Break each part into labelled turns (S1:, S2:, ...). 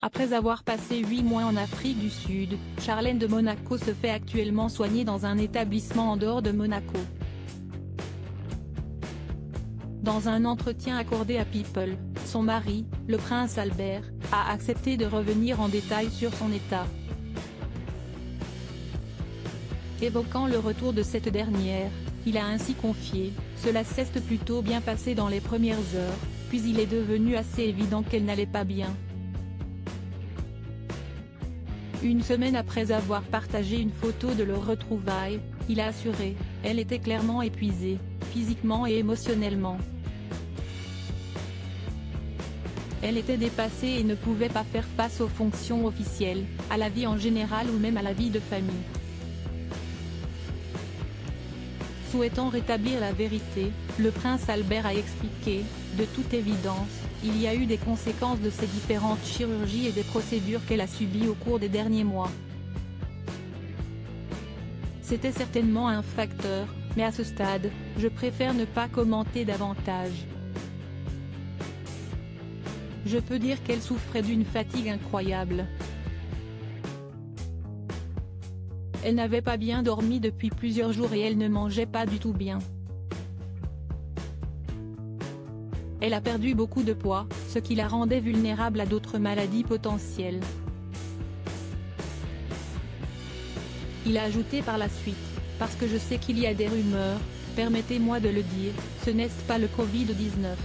S1: Après avoir passé 8 mois en Afrique du Sud, Charlène de Monaco se fait actuellement soigner dans un établissement en dehors de Monaco. Dans un entretien accordé à People, son mari, le prince Albert, a accepté de revenir en détail sur son état. Évoquant le retour de cette dernière, il a ainsi confié « Cela s'est plutôt bien passé dans les premières heures, puis il est devenu assez évident qu'elle n'allait pas bien. » Une semaine après avoir partagé une photo de leur retrouvailles, il a assuré « Elle était clairement épuisée, physiquement et émotionnellement. Elle était dépassée et ne pouvait pas faire face aux fonctions officielles, à la vie en général ou même à la vie de famille. » Souhaitant rétablir la vérité, le prince Albert a expliqué « De toute évidence, il y a eu des conséquences de ces différentes chirurgies et des procédures qu'elle a subies au cours des derniers mois. C'était certainement un facteur, mais à ce stade, je préfère ne pas commenter davantage. Je peux dire qu'elle souffrait d'une fatigue incroyable. Elle n'avait pas bien dormi depuis plusieurs jours et elle ne mangeait pas du tout bien. Elle a perdu beaucoup de poids, ce qui la rendait vulnérable à d'autres maladies potentielles. Il a ajouté par la suite, parce que je sais qu'il y a des rumeurs, permettez-moi de le dire, ce n'est pas le Covid-19.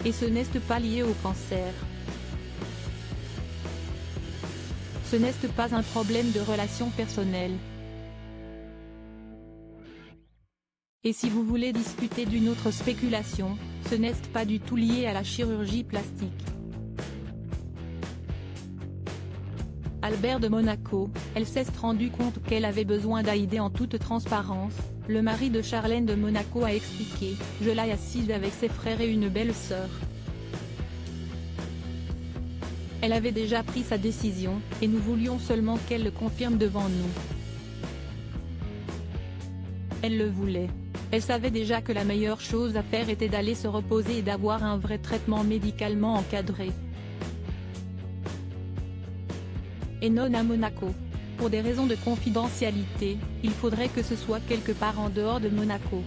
S1: Et ce n'est pas lié au cancer. Ce n'est pas un problème de relations personnelles. Et si vous voulez discuter d'une autre spéculation, ce n'est pas du tout lié à la chirurgie plastique. Albert de Monaco, elle s'est rendu compte qu'elle avait besoin d'aider en toute transparence, le mari de Charlène de Monaco a expliqué « Je l'ai assise avec ses frères et une belle-sœur. Elle avait déjà pris sa décision, et nous voulions seulement qu'elle le confirme devant nous. Elle le voulait. Elle savait déjà que la meilleure chose à faire était d'aller se reposer et d'avoir un vrai traitement médicalement encadré. Et non à Monaco. Pour des raisons de confidentialité, il faudrait que ce soit quelque part en dehors de Monaco. »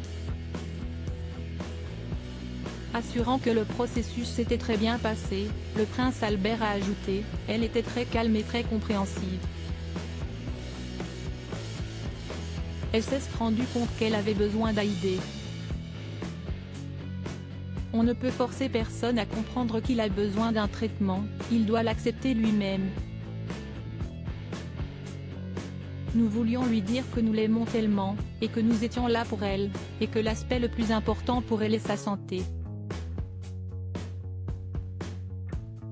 S1: Assurant que le processus s'était très bien passé, le prince Albert a ajouté « Elle était très calme et très compréhensive. Elle s'est rendue compte qu'elle avait besoin d'aider. On ne peut forcer personne à comprendre qu'il a besoin d'un traitement, il doit l'accepter lui-même. Nous voulions lui dire que nous l'aimons tellement, et que nous étions là pour elle, et que l'aspect le plus important pour elle est sa santé.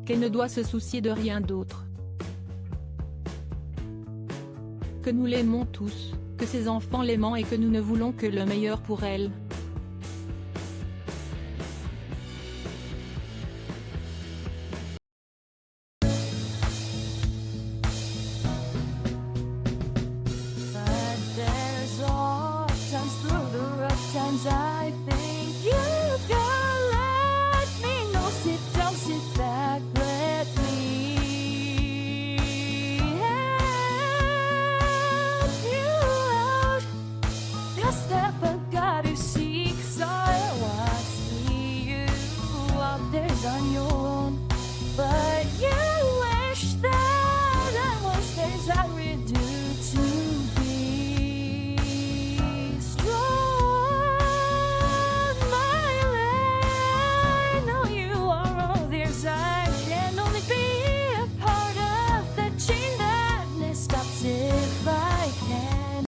S1: Qu'elle ne doit se soucier de rien d'autre. Que nous l'aimons tous, que ses enfants l'aiment et que nous ne voulons que le meilleur pour elle.